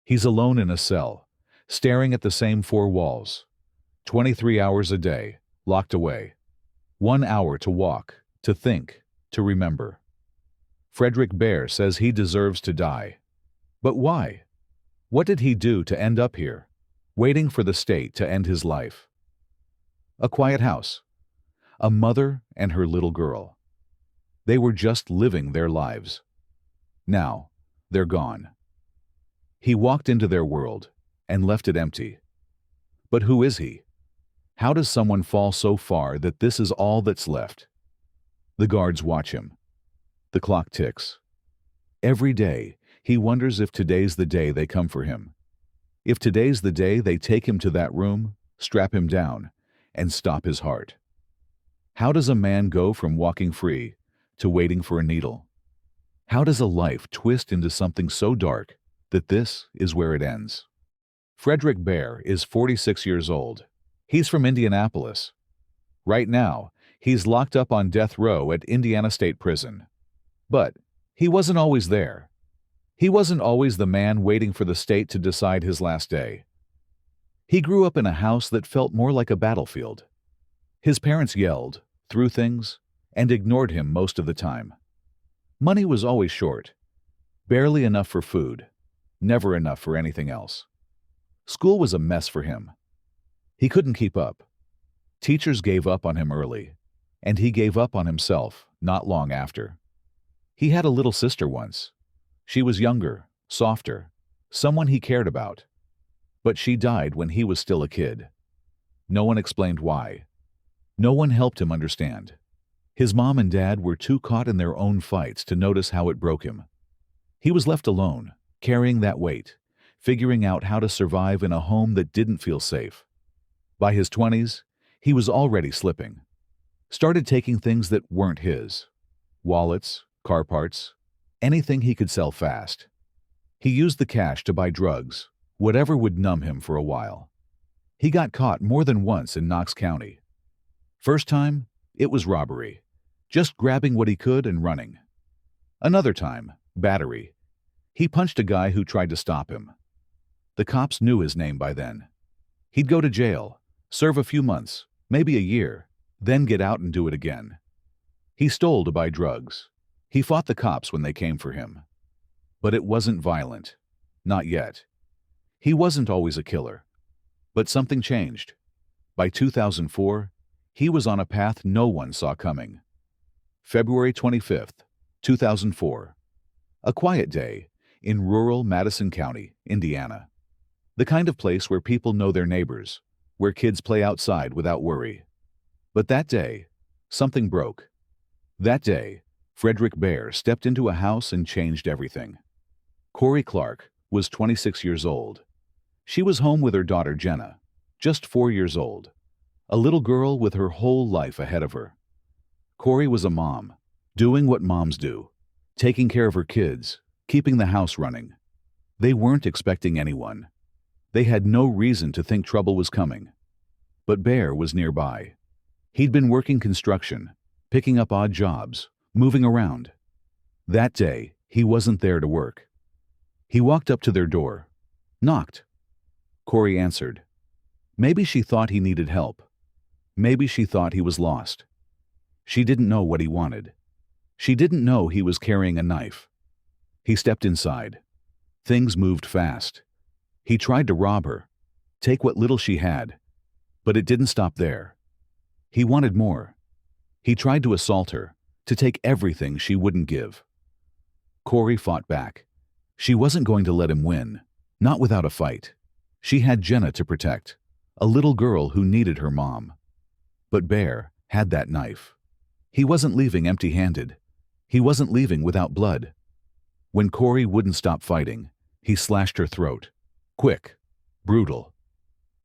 He's alone in a cell, staring at the same four walls. 23 hours a day, locked away. 1 hour to walk, to think, to remember. Frederick Baer says he deserves to die. But why? What did he do to end up here, waiting for the state to end his life? A quiet house. A mother and her little girl. They were just living their lives. Now, they're gone. He walked into their world and left it empty. But who is he? How does someone fall so far that this is all that's left? The guards watch him. The clock ticks. Every day, he wonders if today's the day they come for him. If today's the day they take him to that room, strap him down, and stop his heart. How does a man go from walking free to waiting for a needle? How does a life twist into something so dark that this is where it ends? Frederick Baer is 46 years old. He's from Indianapolis. Right now, he's locked up on death row at Indiana State Prison. But he wasn't always there. He wasn't always the man waiting for the state to decide his last day. He grew up in a house that felt more like a battlefield. His parents yelled, threw things, and ignored him most of the time. Money was always short. Barely enough for food, never enough for anything else. School was a mess for him. He couldn't keep up. Teachers gave up on him early, and he gave up on himself not long after. He had a little sister once. She was younger, softer, someone he cared about. But she died when he was still a kid. No one explained why. No one helped him understand. His mom and dad were too caught in their own fights to notice how it broke him. He was left alone, carrying that weight, figuring out how to survive in a home that didn't feel safe. By his 20s, he was already slipping. Started taking things that weren't his. Wallets, car parts, anything he could sell fast. He used the cash to buy drugs, whatever would numb him for a while. He got caught more than once in Knox County. First time, it was robbery, just grabbing what he could and running. Another time, battery. He punched a guy who tried to stop him. The cops knew his name by then. He'd go to jail, serve a few months, maybe a year, then get out and do it again. He stole to buy drugs. He fought the cops when they came for him. But it wasn't violent. Not yet. He wasn't always a killer. But something changed. By 2004, he was on a path no one saw coming. February 25th, 2004. A quiet day in rural Madison County, Indiana. The kind of place where people know their neighbors, where kids play outside without worry. But that day, something broke. That day, Frederick Baer stepped into a house and changed everything. Corey Clark was 26 years old. She was home with her daughter Jenna, just 4 years old, a little girl with her whole life ahead of her. Corey was a mom, doing what moms do, taking care of her kids, keeping the house running. They weren't expecting anyone. They had no reason to think trouble was coming. But Baer was nearby. He'd been working construction, picking up odd jobs, moving around. That day, he wasn't there to work. He walked up to their door, knocked. Corey answered. Maybe she thought he needed help. Maybe she thought he was lost. She didn't know what he wanted. She didn't know he was carrying a knife. He stepped inside. Things moved fast. He tried to rob her, take what little she had, but it didn't stop there. He wanted more. He tried to assault her, to take everything she wouldn't give. Corey fought back. She wasn't going to let him win, not without a fight. She had Jenna to protect, a little girl who needed her mom. But Baer had that knife. He wasn't leaving empty-handed. He wasn't leaving without blood. When Corey wouldn't stop fighting, he slashed her throat. Quick, brutal.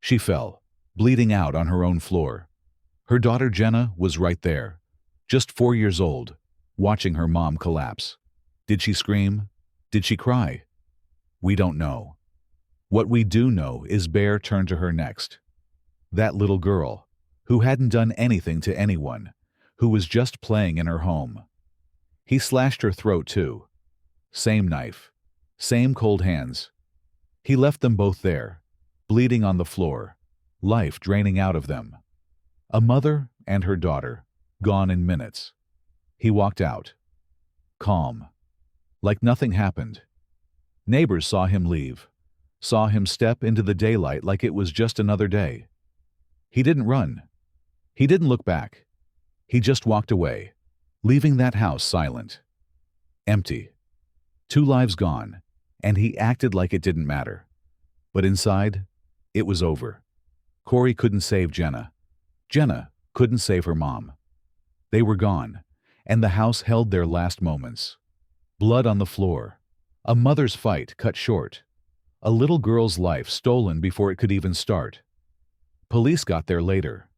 She fell, bleeding out on her own floor. Her daughter Jenna was right there, just 4 years old, watching her mom collapse. Did she scream? Did she cry? We don't know. What we do know is Baer turned to her next. That little girl, who hadn't done anything to anyone, who was just playing in her home. He slashed her throat too. Same knife, same cold hands. He left them both there, bleeding on the floor, life draining out of them. A mother and her daughter, gone in minutes. He walked out, calm, like nothing happened. Neighbors saw him leave, saw him step into the daylight like it was just another day. He didn't run. He didn't look back. He just walked away, leaving that house silent, empty. 2 lives gone, and he acted like it didn't matter. But inside, it was over. Corey couldn't save Jenna. Jenna couldn't save her mom. They were gone, and the house held their last moments. Blood on the floor, a mother's fight cut short, a little girl's life stolen before it could even start. Police got there later,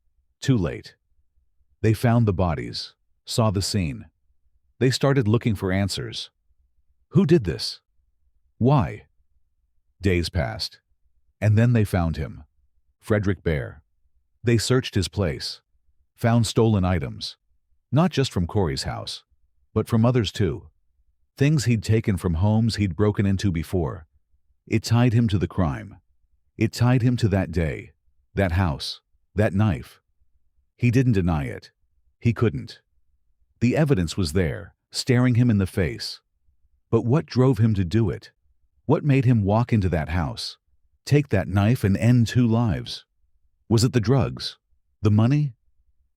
too late. They found the bodies, saw the scene. They started looking for answers. Who did this? Why? Days passed, and then they found him, Frederick Baer. They searched his place, found stolen items, not just from Corey's house, but from others too. Things he'd taken from homes he'd broken into before. It tied him to the crime. It tied him to that day, that house, that knife. He didn't deny it. He couldn't. The evidence was there, staring him in the face. But what drove him to do it? What made him walk into that house, take that knife and end 2 lives? Was it the drugs? The money?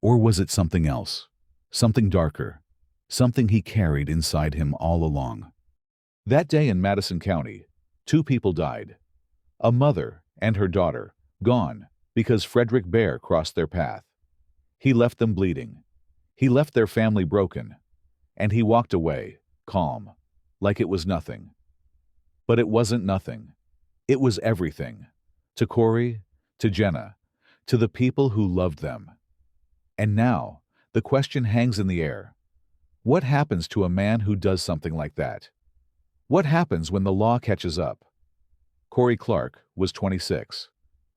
Or was it something else? Something darker? Something he carried inside him all along? That day in Madison County, 2 people died. A mother and her daughter, gone because Frederick Baer crossed their path. He left them bleeding. He left their family broken. And he walked away, calm, like it was nothing. But it wasn't nothing. It was everything. To Corey, to Jenna, to the people who loved them. And now, the question hangs in the air. What happens to a man who does something like that? What happens when the law catches up? Corey Clark was 26,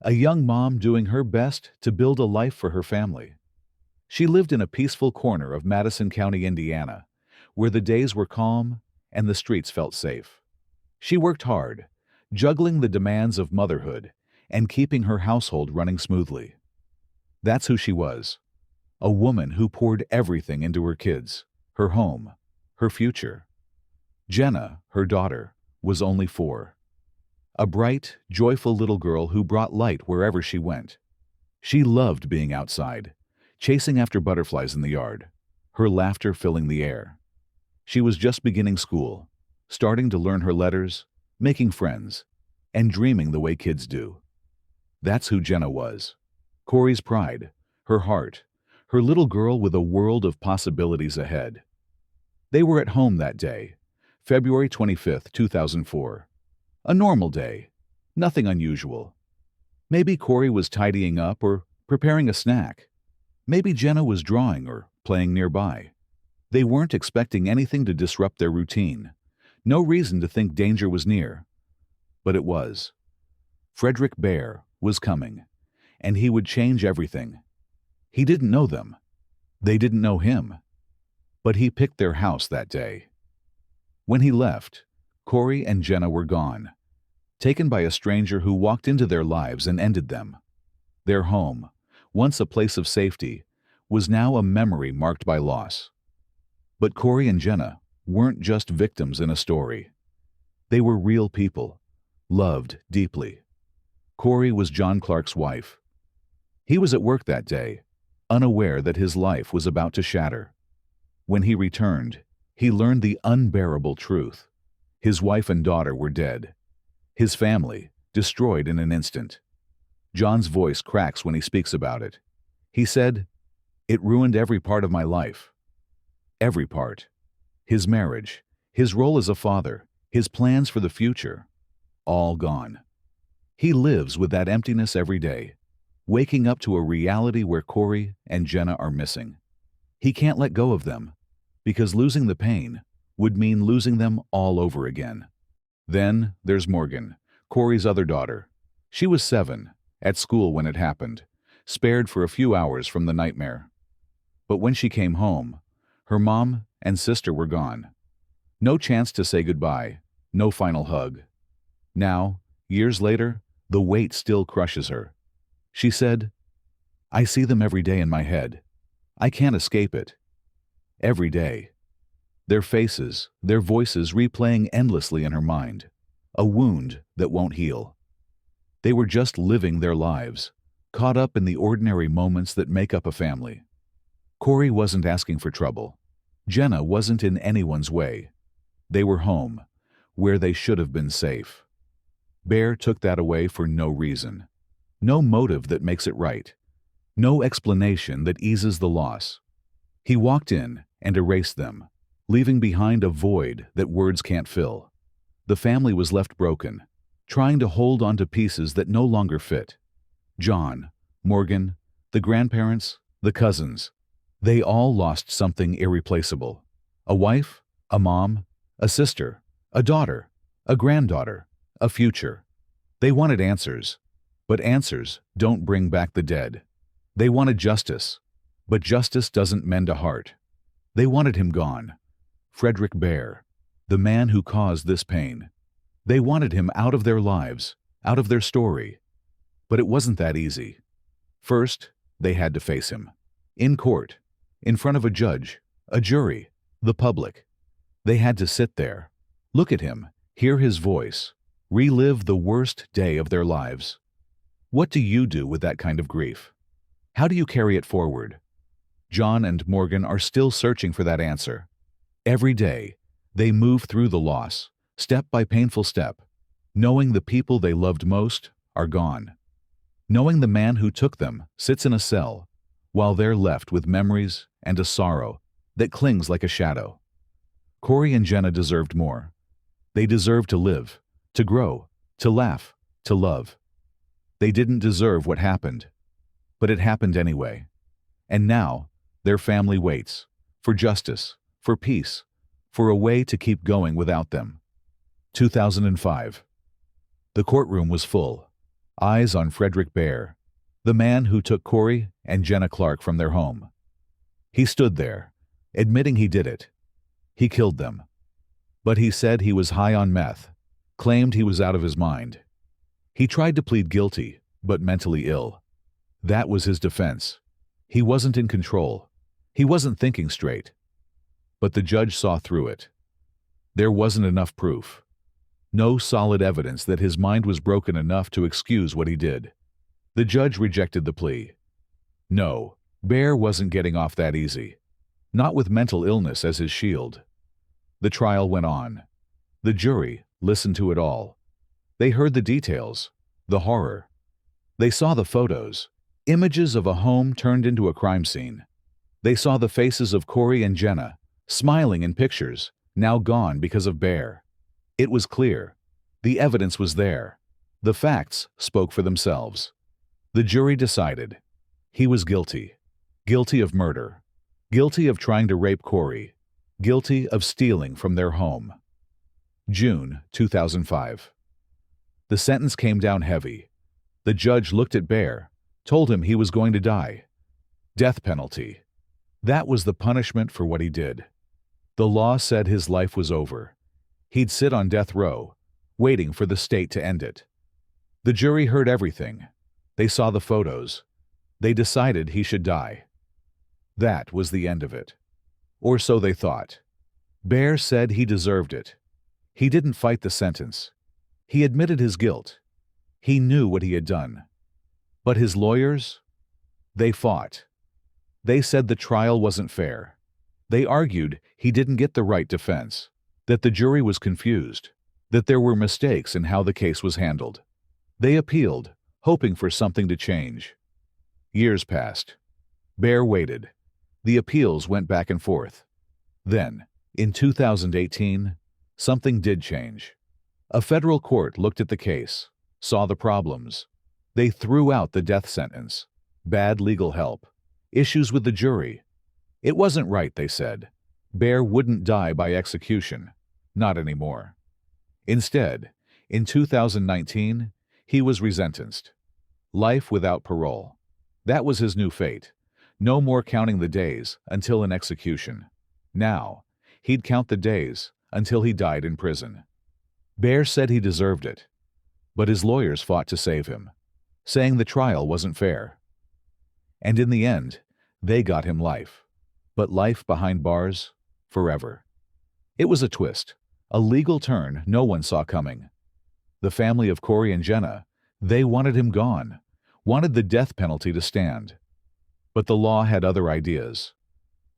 a young mom doing her best to build a life for her family. She lived in a peaceful corner of Madison County, Indiana, where the days were calm and the streets felt safe. She worked hard, juggling the demands of motherhood and keeping her household running smoothly. That's who she was, a woman who poured everything into her kids, her home, her future. Jenna, her daughter, was only 4. A bright, joyful little girl who brought light wherever she went. She loved being outside, chasing after butterflies in the yard, her laughter filling the air. She was just beginning school, starting to learn her letters, making friends, and dreaming the way kids do. That's who Jenna was. Corey's pride, her heart, her little girl with a world of possibilities ahead. They were at home that day, February 25, 2004. A normal day, nothing unusual. Maybe Corey was tidying up or preparing a snack. Maybe Jenna was drawing or playing nearby. They weren't expecting anything to disrupt their routine. No reason to think danger was near. But it was. Frederick Baer was coming, and he would change everything. He didn't know them. They didn't know him. But he picked their house that day. When he left, Corey and Jenna were gone, taken by a stranger who walked into their lives and ended them. Their home, once a place of safety, was now a memory marked by loss. But Corey and Jenna weren't just victims in a story. They were real people, loved deeply. Corey was John Clark's wife. He was at work that day, unaware that his life was about to shatter. When he returned, he learned the unbearable truth. His wife and daughter were dead. His family, destroyed in an instant. John's voice cracks when he speaks about it. He said, "It ruined every part of my life." Every part. His marriage, his role as a father, his plans for the future. All gone. He lives with that emptiness every day, waking up to a reality where Corey and Jenna are missing. He can't let go of them, because losing the pain would mean losing them all over again. Then there's Morgan, Corey's other daughter. She was 7, at school when it happened, spared for a few hours from the nightmare. But when she came home, her mom and sister were gone. No chance to say goodbye, no final hug. Now, Years later, the weight still crushes her. She said, "I see them every day in my head. I can't escape it. Every day." Their faces, their voices replaying endlessly in her mind. A wound that won't heal. They were just living their lives, caught up in the ordinary moments that make up a family. Corey wasn't asking for trouble. Jenna wasn't in anyone's way. They were home, where they should have been safe. Baer took that away for no reason. No motive that makes it right. No explanation that eases the loss. He walked in and erased them, leaving behind a void that words can't fill. The family was left broken, trying to hold on to pieces that no longer fit. John, Morgan, the grandparents, the cousins, they all lost something irreplaceable. A wife, a mom, a sister, a daughter, a granddaughter, a future. They wanted answers, but answers don't bring back the dead. They wanted justice, but justice doesn't mend a heart. They wanted him gone. Frederick Baer, the man who caused this pain. They wanted him out of their lives, out of their story. But it wasn't that easy. First, they had to face him. In court, in front of a judge, a jury, the public. They had to sit there, look at him, hear his voice, relive the worst day of their lives. What do you do with that kind of grief? How do you carry it forward? John and Morgan are still searching for that answer. Every day, they move through the loss, step by painful step, knowing the people they loved most are gone. Knowing the man who took them sits in a cell, while they're left with memories and a sorrow that clings like a shadow. Corey and Jenna deserved more. They deserved to live, to grow, to laugh, to love. They didn't deserve what happened, but it happened anyway. And now, their family waits for justice, for peace, for a way to keep going without them. 2005. The courtroom was full. Eyes on Frederick Baer, the man who took Corey and Jenna Clark from their home. He stood there, admitting he did it. He killed them. But he said he was high on meth, claimed he was out of his mind. He tried to plead guilty, but mentally ill. That was his defense. He wasn't in control. He wasn't thinking straight. But the judge saw through it. There wasn't enough proof. No solid evidence that his mind was broken enough to excuse what he did. The judge rejected the plea. No, Baer wasn't getting off that easy. Not with mental illness as his shield. The trial went on. The jury listened to it all. They heard the details, the horror. They saw the photos, images of a home turned into a crime scene. They saw the faces of Corey and Jenna, smiling in pictures, now gone because of Baer. It was clear. The evidence was there. The facts spoke for themselves. The jury decided. He was guilty. Guilty of murder. Guilty of trying to rape Corey. Guilty of stealing from their home. June 2005. The sentence came down heavy. The judge looked at Baer, told him he was going to die. Death penalty. That was the punishment for what he did. The law said his life was over. He'd sit on death row, waiting for the state to end it. The jury heard everything. They saw the photos. They decided he should die. That was the end of it. Or so they thought. Baer said he deserved it. He didn't fight the sentence. He admitted his guilt. He knew what he had done. But his lawyers? They fought. They said the trial wasn't fair. They argued he didn't get the right defense, that the jury was confused, that there were mistakes in how the case was handled. They appealed, hoping for something to change. Years passed. Baer waited. The appeals went back and forth. Then, in 2018, something did change. A federal court looked at the case, saw the problems. They threw out the death sentence. Bad legal help. Issues with the jury. It wasn't right, they said. Baer wouldn't die by execution. Not anymore. Instead, in 2019, he was resentenced. Life without parole. That was his new fate. No more counting the days until an execution. Now, he'd count the days until he died in prison. Baer said he deserved it. But his lawyers fought to save him, saying the trial wasn't fair. And in the end, they got him life. But life behind bars, forever. It was a twist, a legal turn no one saw coming. The family of Corey and Jenna, they wanted him gone, wanted the death penalty to stand. But the law had other ideas.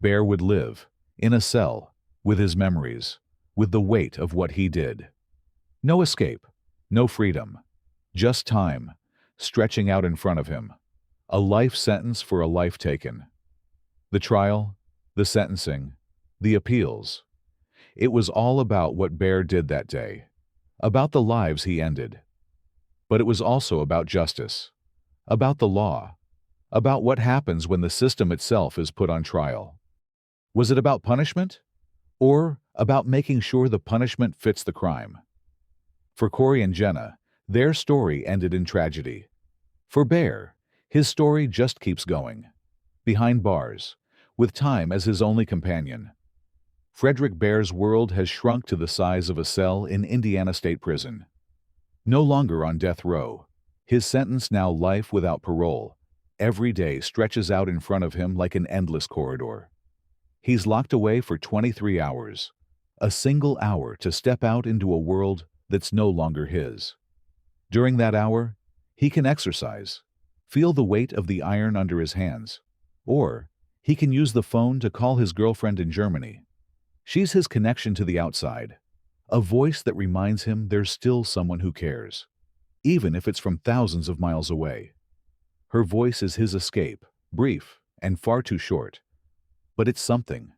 Baer would live, in a cell, with his memories, with the weight of what he did. No escape, no freedom, just time, stretching out in front of him. A life sentence for a life taken. The trial, the sentencing, the appeals. It was all about what Baer did that day, about the lives he ended. But it was also about justice, about the law, about what happens when the system itself is put on trial. Was it about punishment? Or about making sure the punishment fits the crime? For Corey and Jenna, their story ended in tragedy. For Baer, his story just keeps going, behind bars, with time as his only companion. Frederick Baer's world has shrunk to the size of a cell in Indiana State Prison. No longer on death row, his sentence now life without parole, every day stretches out in front of him like an endless corridor. He's locked away for 23 hours, a single hour to step out into a world that's no longer his. During that hour, he can exercise, feel the weight of the iron under his hands, or he can use the phone to call his girlfriend in Germany. She's his connection to the outside, a voice that reminds him there's still someone who cares, even if it's from thousands of miles away. Her voice is his escape, brief and far too short, but it's something.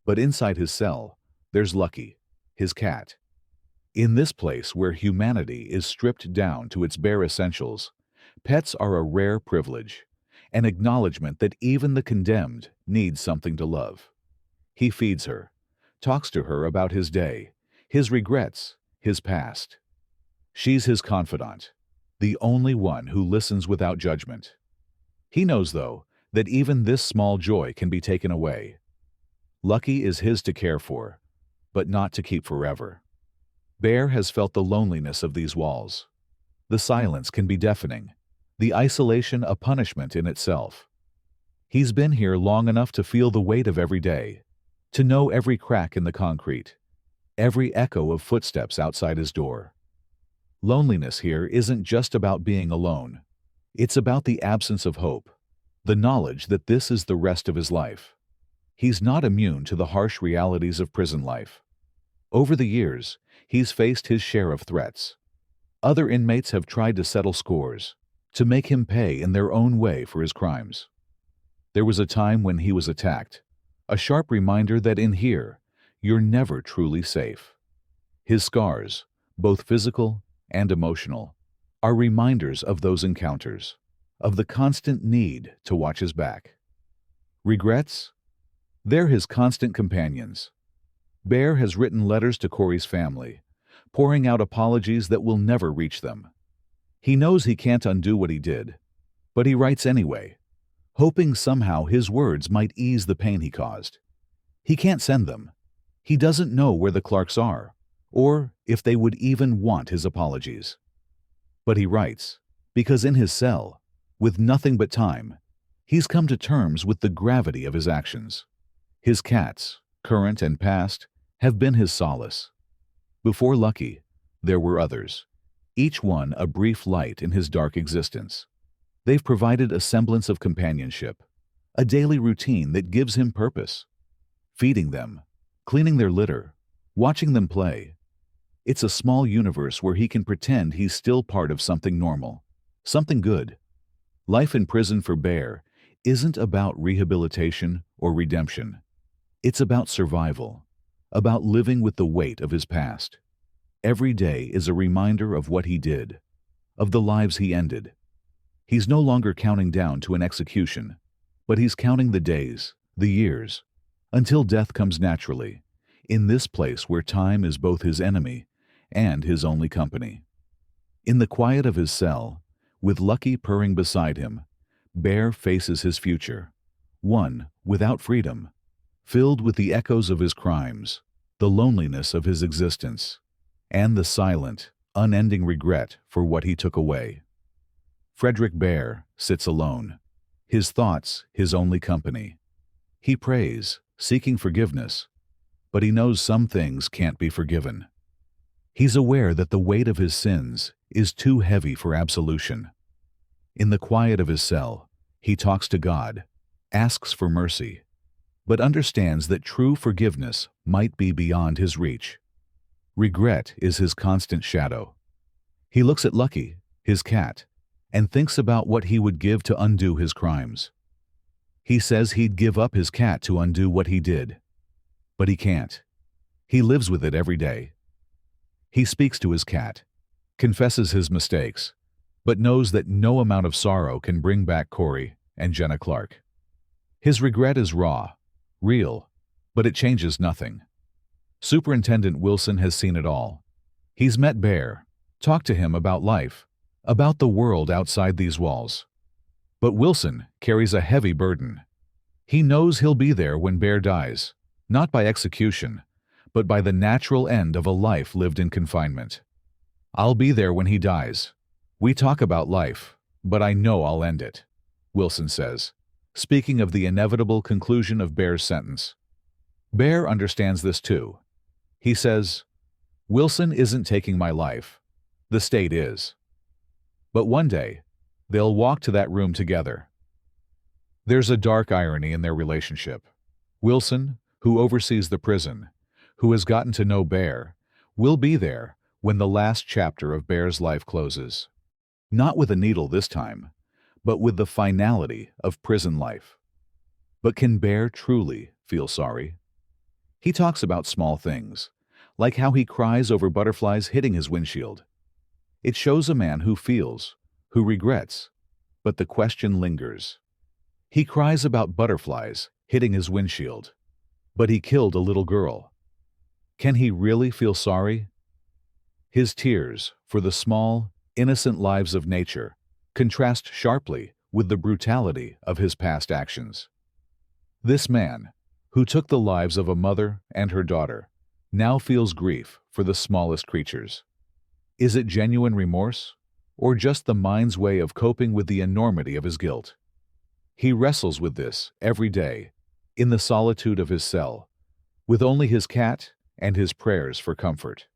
But inside his cell, there's Lucky, his cat. In this place where humanity is stripped down to its bare essentials, pets are a rare privilege, an acknowledgement that even the condemned need something to love. He feeds her, talks to her about his day, his regrets, his past. She's his confidant, the only one who listens without judgment. He knows, though, that even this small joy can be taken away. Lucky is his to care for, but not to keep forever. Baer has felt the loneliness of these walls. The silence can be deafening, the isolation a punishment in itself. He's been here long enough to feel the weight of every day, to know every crack in the concrete, every echo of footsteps outside his door. Loneliness here isn't just about being alone. It's about the absence of hope, the knowledge that this is the rest of his life. He's not immune to the harsh realities of prison life. Over the years, he's faced his share of threats. Other inmates have tried to settle scores, to make him pay in their own way for his crimes. There was a time when he was attacked, a sharp reminder that in here, you're never truly safe. His scars, both physical and emotional, are reminders of those encounters, of the constant need to watch his back. Regrets? They're his constant companions. Baer has written letters to Corey's family, pouring out apologies that will never reach them. He knows he can't undo what he did, but he writes anyway, hoping somehow his words might ease the pain he caused. He can't send them. He doesn't know where the Clarks are, or if they would even want his apologies. But he writes, because in his cell, with nothing but time, he's come to terms with the gravity of his actions. His cats, current and past, have been his solace. Before Lucky, there were others, each one a brief light in his dark existence. They've provided a semblance of companionship, a daily routine that gives him purpose. Feeding them, cleaning their litter, watching them play. It's a small universe where he can pretend he's still part of something normal, something good. Life in prison for Baer isn't about rehabilitation or redemption. It's about survival, about living with the weight of his past. Every day is a reminder of what he did, of the lives he ended. He's no longer counting down to an execution, but he's counting the days, the years, until death comes naturally, in this place where time is both his enemy and his only company. In the quiet of his cell, with Lucky purring beside him, Baer faces his future, one without freedom, filled with the echoes of his crimes, the loneliness of his existence, and the silent, unending regret for what he took away. Frederick Baer sits alone, his thoughts his only company. He prays, seeking forgiveness, but he knows some things can't be forgiven. He's aware that the weight of his sins is too heavy for absolution. In the quiet of his cell, he talks to God, asks for mercy, but understands that true forgiveness might be beyond his reach. Regret is his constant shadow. He looks at Lucky, his cat, and thinks about what he would give to undo his crimes. He says he'd give up his cat to undo what he did. But he can't. He lives with it every day. He speaks to his cat, confesses his mistakes, but knows that no amount of sorrow can bring back Corey and Jenna Clark. His regret is raw, real, but it changes nothing. Superintendent Wilson has seen it all. He's met Baer, talked to him about life, about the world outside these walls. But Wilson carries a heavy burden. He knows he'll be there when Baer dies, not by execution, but by the natural end of a life lived in confinement. "I'll be there when he dies. We talk about life, but I know I'll end it," Wilson says, speaking of the inevitable conclusion of Baer's sentence. Baer understands this too. He says, "Wilson isn't taking my life. The state is." But one day, they'll walk to that room together. There's a dark irony in their relationship. Wilson, who oversees the prison, who has gotten to know Baer, will be there when the last chapter of Baer's life closes. Not with a needle this time, but with the finality of prison life. But can Baer truly feel sorry? He talks about small things, like how he cries over butterflies hitting his windshield. It shows a man who feels, who regrets, but the question lingers. He cries about butterflies hitting his windshield, but he killed a little girl. Can he really feel sorry? His tears for the small, innocent lives of nature contrast sharply with the brutality of his past actions. This man, who took the lives of a mother and her daughter, now feels grief for the smallest creatures. Is it genuine remorse, or just the mind's way of coping with the enormity of his guilt? He wrestles with this every day, in the solitude of his cell, with only his cat and his prayers for comfort.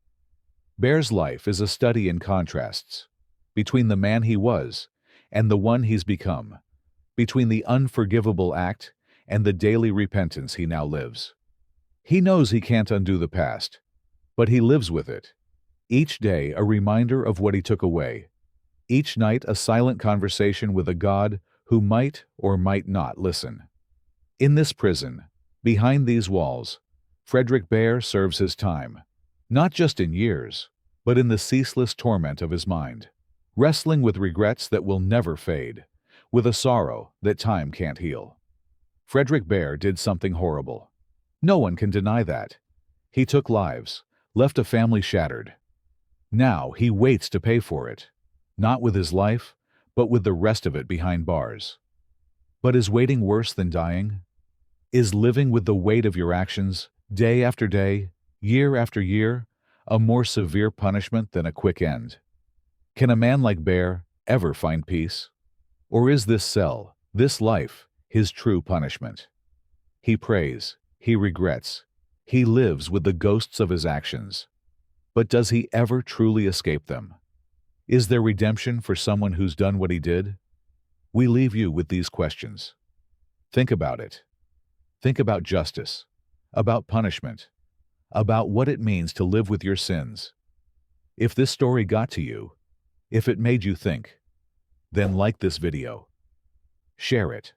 Baer's life is a study in contrasts, between the man he was and the one he's become, between the unforgivable act and the daily repentance he now lives. He knows he can't undo the past, but he lives with it. Each day a reminder of what he took away. Each night a silent conversation with a God who might or might not listen. In this prison, behind these walls, Frederick Baer serves his time, not just in years, but in the ceaseless torment of his mind, wrestling with regrets that will never fade, with a sorrow that time can't heal. Frederick Baer did something horrible. No one can deny that. He took lives, left a family shattered. Now he waits to pay for it, not with his life, but with the rest of it behind bars. But is waiting worse than dying? Is living with the weight of your actions, day after day, year after year, a more severe punishment than a quick end? Can a man like Baer ever find peace? Or is this cell, this life, his true punishment? He prays, he regrets, he lives with the ghosts of his actions. But does he ever truly escape them? Is there redemption for someone who's done what he did? We leave you with these questions. Think about it. Think about justice, about punishment, about what it means to live with your sins. If this story got to you, if it made you think, then like this video. Share it.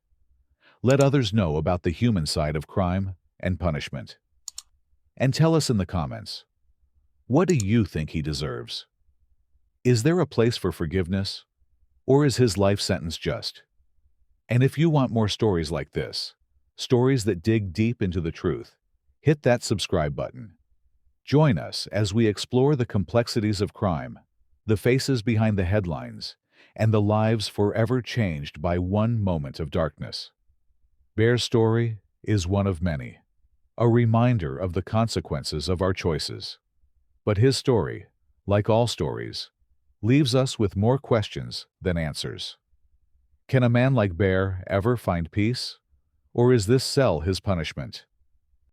Let others know about the human side of crime and punishment. And tell us in the comments, what do you think he deserves? Is there a place for forgiveness, or is his life sentence just? And if you want more stories like this, stories that dig deep into the truth, hit that subscribe button. Join us as we explore the complexities of crime, the faces behind the headlines, and the lives forever changed by one moment of darkness. Baer's story is one of many, a reminder of the consequences of our choices. But his story, like all stories, leaves us with more questions than answers. Can a man like Baer ever find peace? Or is this cell his punishment?